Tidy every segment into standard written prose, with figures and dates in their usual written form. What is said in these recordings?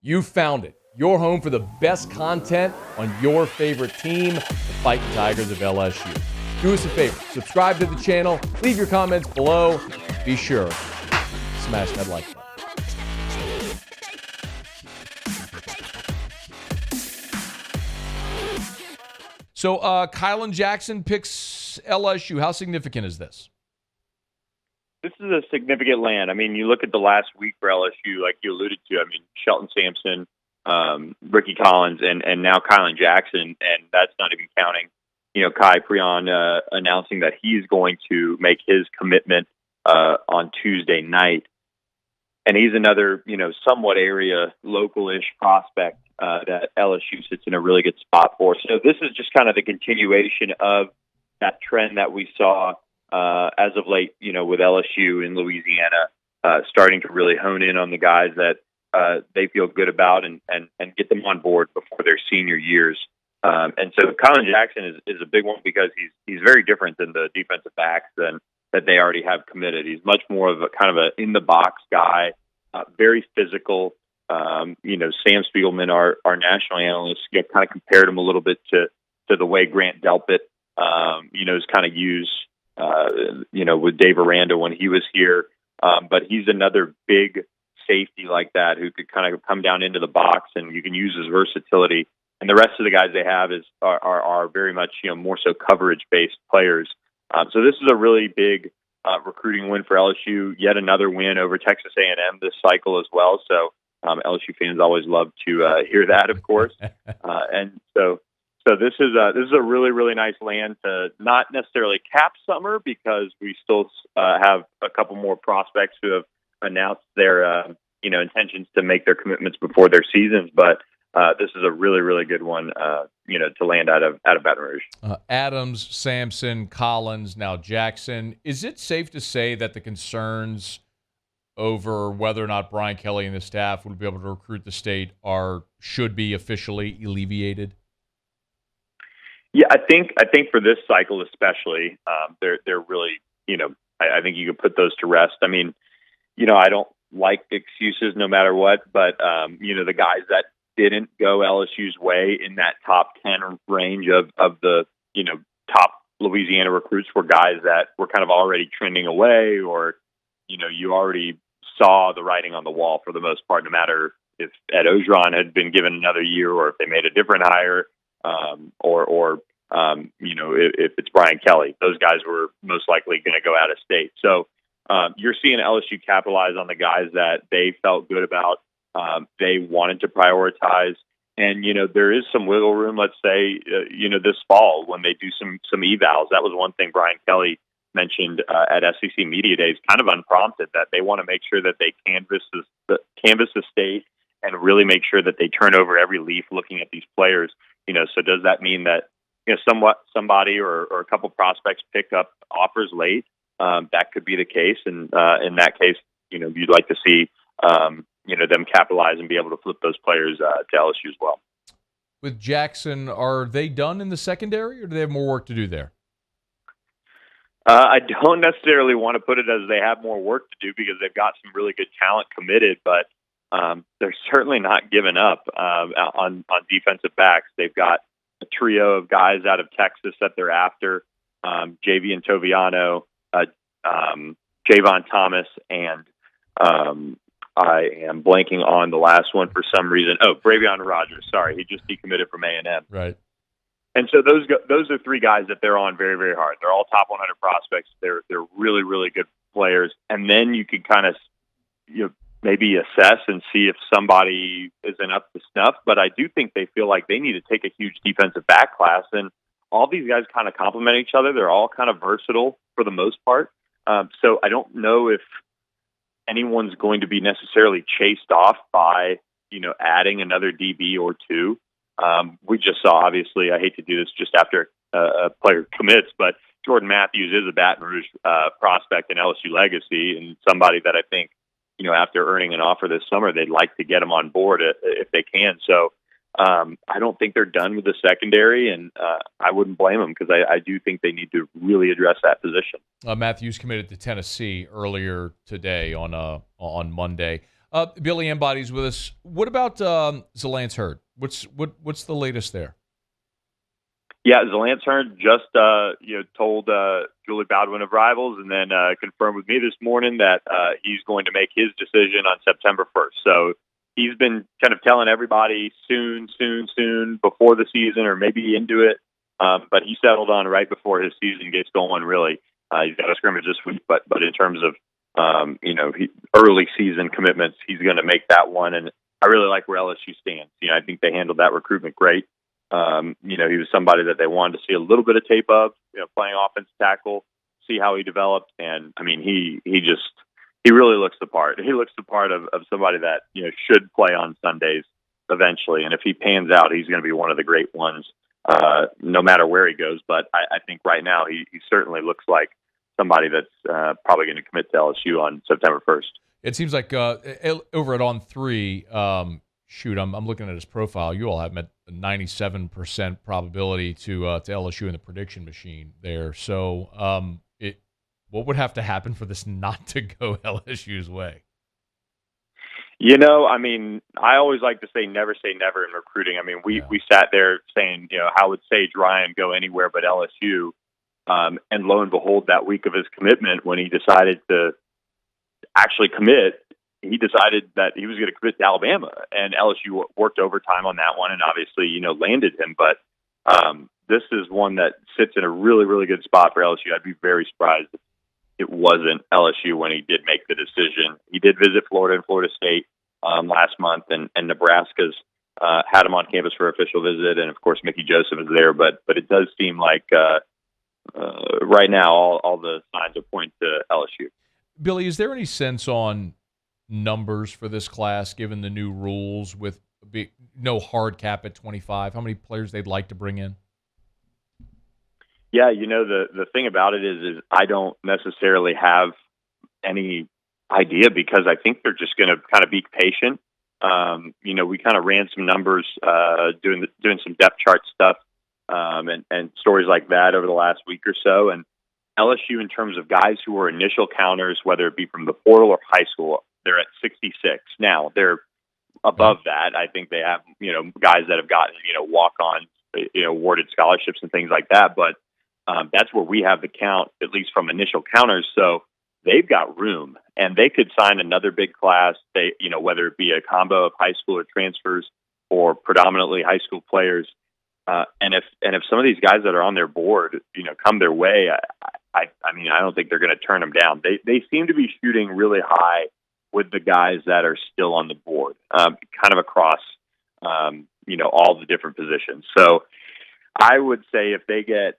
You found it. Your home for the best content on your favorite team, the Fighting Tigers of LSU. Do us a favor. Subscribe to the channel. Leave your comments below. Be sure to smash that like button. So, Kylan Jackson picks LSU. How significant is this? This is a significant land. I mean, you look at the last week for LSU, like you alluded to. I mean, Shelton Sampson, Ricky Collins, and now Kylin Jackson, and that's not even counting, Kai Prion announcing that he's going to make his commitment on Tuesday night. And he's another, somewhat area local-ish prospect that LSU sits in a really good spot for. So this is just kind of the continuation of that trend that we saw as of late, with LSU in Louisiana, starting to really hone in on the guys that they feel good about and get them on board before their senior years. And so Kylan Jackson is a big one because he's very different than the defensive backs that they already have committed. He's much more of a kind of a in the box guy, very physical. Sam Spiegelman, our national analyst, kind of compared him a little bit to the way Grant Delpit, is kind of used, with Dave Aranda when he was here. But he's another big safety like that who could kind of come down into the box, and you can use his versatility. And the rest of the guys they have are very much, more so coverage-based players. So this is a really big recruiting win for LSU, yet another win over Texas A&M this cycle as well. So LSU fans always love to hear that, of course. And so this is a really, really nice land to not necessarily cap summer because we still have a couple more prospects who have announced their intentions to make their commitments before their seasons. But this is a really, really good one, to land out of Baton Rouge. Adams, Sampson, Collins, now Jackson. Is it safe to say that the concerns over whether or not Brian Kelly and the staff would be able to recruit the state should be officially alleviated? Yeah, I think for this cycle especially, they're really, I think you could put those to rest. I mean, I don't like excuses no matter what, but the guys that didn't go LSU's way in that top 10 range of the, top Louisiana recruits were guys that were kind of already trending away, or, you already saw the writing on the wall for the most part, no matter if Ed Ogeron had been given another year or if they made a different hire, or if it's Brian Kelly. Those guys were most likely going to go out of state. So you're seeing LSU capitalize on the guys that they felt good about. They wanted to prioritize. And, there is some wiggle room, let's say, this fall when they do some evals. That was one thing Brian Kelly mentioned at SEC Media Days, kind of unprompted, that they want to make sure that they canvass the state and really make sure that they turn over every leaf looking at these players. So does that mean that, somebody or a couple prospects pick up offers late? That could be the case. And in that case, you'd like to see, them capitalize and be able to flip those players to LSU as well. With Jackson, are they done in the secondary, or do they have more work to do there? I don't necessarily want to put it as they have more work to do because they've got some really good talent committed, but they're certainly not giving up on defensive backs. They've got a trio of guys out of Texas that they're after, Javian Toviano, Javon Thomas, and I am blanking on the last one for some reason. Oh, Bravion Rogers. Sorry, he just decommitted from A&M. Right. And so those are three guys that they're on very, very hard. They're all top 100 prospects. They're really, really good players. And then you could kind of maybe assess and see if somebody isn't up to snuff. But I do think they feel like they need to take a huge defensive back class. And all these guys kind of complement each other. They're all kind of versatile for the most part. So I don't know if anyone's going to be necessarily chased off by, adding another DB or two. We just saw, obviously, I hate to do this just after a player commits, but Jordan Matthews is a Baton Rouge prospect and LSU legacy, and somebody that I think, after earning an offer this summer, they'd like to get him on board if they can. So I don't think they're done with the secondary, and I wouldn't blame them because I do think they need to really address that position. Matthews committed to Tennessee earlier today on Monday. Billy Embody's with us. What about Zalance Hurd? What's the latest there? Yeah, Zalance Hurd just told Julie Bowdwin of Rivals, and then confirmed with me this morning that he's going to make his decision on September 1st. So he's been kind of telling everybody soon before the season, or maybe into it. But he settled on right before his season gets going. Really, he's got a scrimmage this week, but in terms of early season commitments, he's going to make that one. And I really like where LSU stands. I think they handled that recruitment great. He was somebody that they wanted to see a little bit of tape of, playing offensive tackle, see how he developed. And I mean, he really looks the part. He looks the part of somebody that, should play on Sundays eventually. And if he pans out, he's going to be one of the great ones, no matter where he goes. But I think right now he certainly looks like somebody that's probably going to commit to LSU on September 1st. It seems like over at On3, I'm looking at his profile. You all have him at a 97% probability to LSU in the prediction machine there. So what would have to happen for this not to go LSU's way? I mean, I always like to say never in recruiting. I mean, we sat there saying, how would Sage Ryan go anywhere but LSU? And lo and behold, that week of his commitment, when he decided to actually commit, he decided that he was going to commit to Alabama, and LSU worked overtime on that one and obviously, landed him. But this is one that sits in a really, really good spot for LSU. I'd be very surprised if it wasn't LSU when he did make the decision. He did visit Florida and Florida State last month, and Nebraska's had him on campus for an official visit, and of course Mickey Joseph is there. But it does seem like right now all the signs are pointing to LSU. Billy, is there any sense on numbers for this class, given the new rules with no hard cap at 25? How many players they'd like to bring in? Yeah, the thing about it is I don't necessarily have any idea, because I think they're just going to kind of be patient. We kind of ran some numbers doing some depth chart stuff and stories like that over the last week or so. And LSU, in terms of guys who were initial counters, whether it be from the portal or high school, they're at 66. Now, they're above that. I think they have, guys that have gotten, walk-ons, awarded scholarships and things like that. But that's where we have the count, at least from initial counters. So they've got room, and they could sign another big class. They, whether it be a combo of high school or transfers or predominantly high school players. And if some of these guys that are on their board, come their way, I mean, I don't think they're going to turn them down. They seem to be shooting really high with the guys that are still on the board, kind of across, all the different positions. So I would say if they get,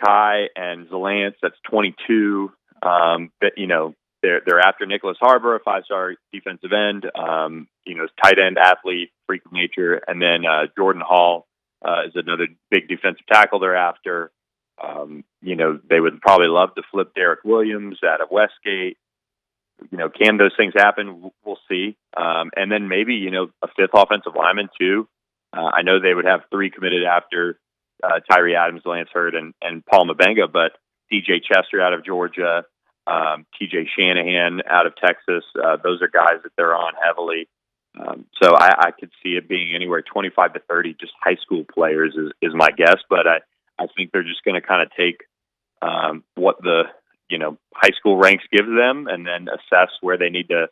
Kai and Zalance, that's 22. They're after Nicholas Harbor, a 5-star defensive end, tight end athlete, freak of nature, and then Jordan Hall is another big defensive tackle they're after. They would probably love to flip Derek Williams out of Westgate. Can those things happen? We'll see. And then maybe, a fifth offensive lineman too. I know they would have 3 committed after Tyree Adams, Lance Hurd, and Paul Mabenga, but DJ Chester out of Georgia, TJ Shanahan out of Texas. Those are guys that they're on heavily. So I could see it being anywhere 25 to 30, just high school players is my guess. But I think they're just going to kind of take what the high school ranks give them, and then assess where they need to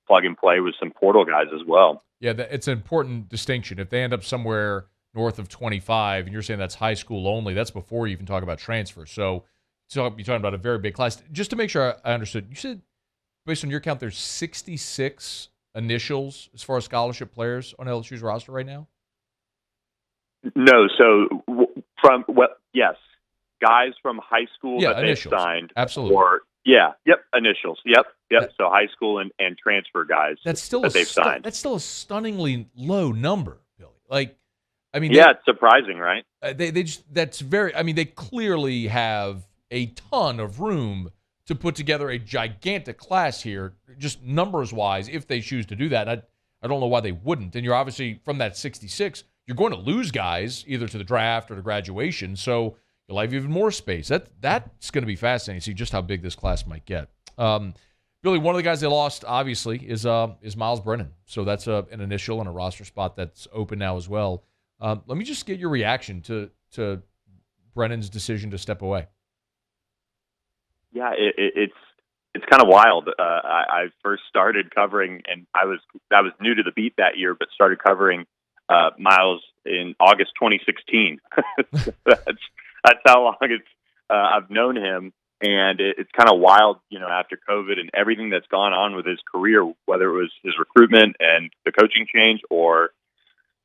plug and play with some portal guys as well. Yeah, it's an important distinction. If they end up somewhere north of 25, and you're saying that's high school only, that's before you even talk about transfer. So you're talking about a very big class. Just to make sure I understood, you said, based on your count, there's 66 initials as far as scholarship players on LSU's roster right now? No, yes. Guys from high school that they've signed. Absolutely. Initials. Yep. So high school and transfer guys that they've signed. That's still a stunningly low number, Billy. It's surprising, right? They clearly have a ton of room to put together a gigantic class here, just numbers-wise, if they choose to do that. I don't know why they wouldn't. And you're obviously, from that 66, you're going to lose guys either to the draft or to graduation, so you'll have even more space. That's going to be fascinating to see just how big this class might get. Billy, one of the guys they lost, obviously, is Myles Brennan. So that's an initial and a roster spot that's open now as well. Let me just get your reaction to Brennan's decision to step away. Yeah, it's kind of wild. I first started covering, and I was new to the beat that year, but started covering Myles in August 2016. That's how long I've known him. And it's kind of wild, after COVID and everything that's gone on with his career, whether it was his recruitment and the coaching change or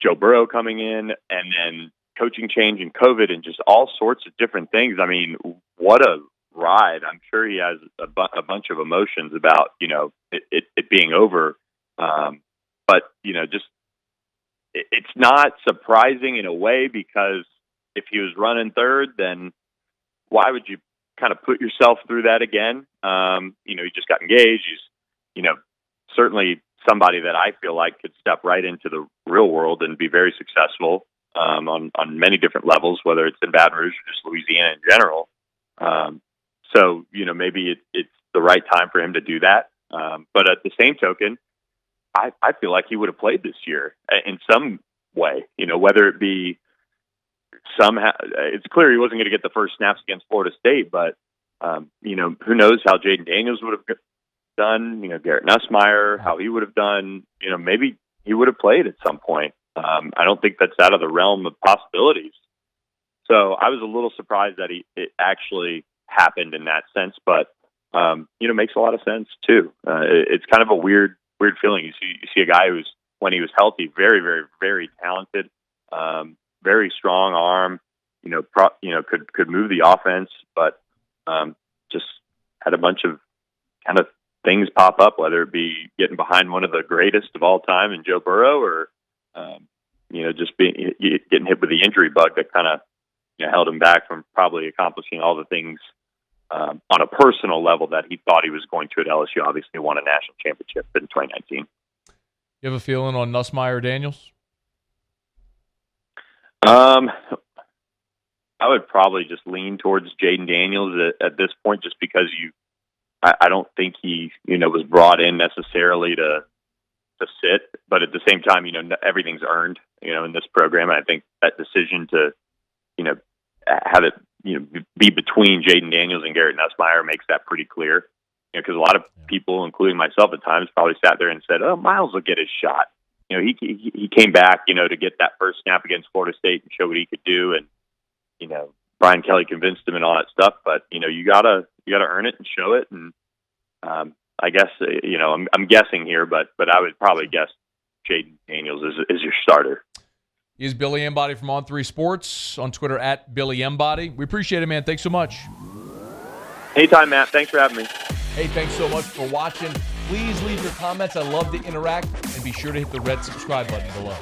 Joe Burrow coming in and then coaching change and COVID and just all sorts of different things. I mean, what a ride. I'm sure he has a bunch of emotions about, it being over. But, it's not surprising in a way, because if he was running third, then why would you kind of put yourself through that again? He just got engaged. He's, certainly somebody that I feel like could step right into the real world and be very successful on many different levels, whether it's in Baton Rouge or just Louisiana in general. So, maybe it's the right time for him to do that. But at the same token, I feel like he would have played this year in some way, whether it be somehow. It's clear he wasn't going to get the first snaps against Florida State, but, who knows how Jaden Daniels would have done, Garrett Nussmeier, how he would have done, maybe he would have played at some point. I don't think that's out of the realm of possibilities. So I was a little surprised that it actually happened in that sense, but, makes a lot of sense too. It's kind of a weird feeling. You see a guy who's, when he was healthy, very, very, very talented, very strong arm, could move the offense, but just had a bunch of kind of things pop up, whether it be getting behind one of the greatest of all time in Joe Burrow, or just getting hit with the injury bug that kind of held him back from probably accomplishing all the things on a personal level that he thought he was going to at LSU. Obviously won a national championship in 2019. You have a feeling on Nussmeier Daniels? I would probably just lean towards Jaden Daniels at this point, just because I don't think he, was brought in necessarily to sit, but at the same time, everything's earned, in this program. And I think that decision to, have it, be between Jaden Daniels and Garrett Nussmeier makes that pretty clear. Because a lot of people, including myself at times, probably sat there and said, "Oh, Myles will get his shot." He came back, to get that first snap against Florida State and show what he could do, and Brian Kelly convinced him and all that stuff. But you gotta earn it and show it. And I guess I'm guessing here, but I would probably guess Jaden Daniels is your starter. He's Billy Embody from On3Sports, on Twitter at Billy Embody. We appreciate it, man. Thanks so much. Anytime, Matt. Thanks for having me. Hey, thanks so much for watching. Please leave your comments. I love to interact. And be sure to hit the red subscribe button below.